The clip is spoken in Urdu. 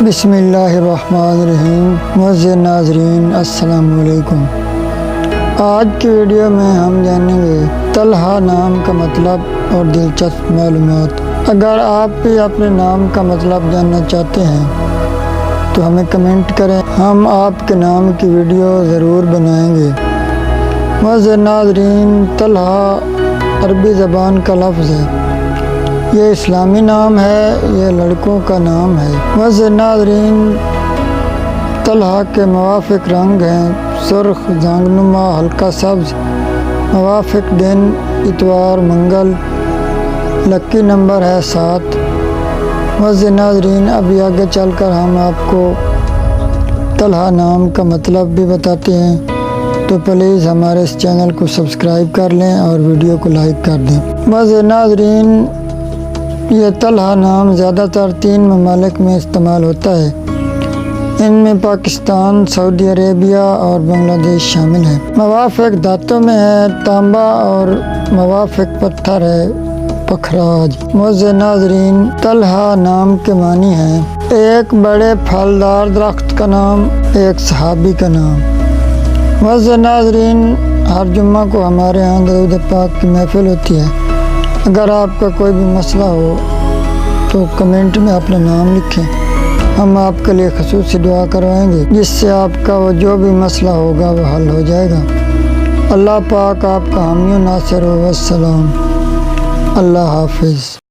بسم اللہ الرحمن الرحیم۔ معزز ناظرین السلام علیکم۔ آج کی ویڈیو میں ہم جانیں گے طلحہ نام کا مطلب اور دلچسپ معلومات۔ اگر آپ بھی اپنے نام کا مطلب جاننا چاہتے ہیں تو ہمیں کمنٹ کریں، ہم آپ کے نام کی ویڈیو ضرور بنائیں گے۔ معزز ناظرین، طلحہ عربی زبان کا لفظ ہے، یہ اسلامی نام ہے، یہ لڑکوں کا نام ہے۔ معزز ناظرین، طلحہ کے موافق رنگ ہیں سرخ، زانگنما، ہلکا سبز۔ موافق دن اتوار، منگل۔ لکی نمبر ہے 7۔ معزز ناظرین، ابھی آگے چل کر ہم آپ کو طلحہ نام کا مطلب بھی بتاتے ہیں، تو پلیز ہمارے اس چینل کو سبسکرائب کر لیں اور ویڈیو کو لائک کر دیں۔ معزز ناظرین، یہ طلحہ نام زیادہ تر 3 ممالک میں استعمال ہوتا ہے، ان میں پاکستان، سعودی عربیہ اور بنگلہ دیش شامل ہیں۔ موافق دھاتوں میں ہے تانبا اور موافق پتھر ہے پکھراج۔ معزز ناظرین، طلحہ نام کے معنی ہیں ایک بڑے پھلدار درخت کا نام، ایک صحابی کا نام۔ معزز ناظرین، ہر جمعہ کو ہمارے ہاں درود پاک کی محفل ہوتی ہے۔ اگر آپ کا کوئی بھی مسئلہ ہو تو کمنٹ میں اپنا نام لکھیں، ہم آپ کے لیے خصوصی دعا کروائیں گے، جس سے آپ کا وہ جو بھی مسئلہ ہوگا وہ حل ہو جائے گا۔ اللہ پاک آپ کا حامی و ناصر ہو۔ والسلام۔ اللہ حافظ۔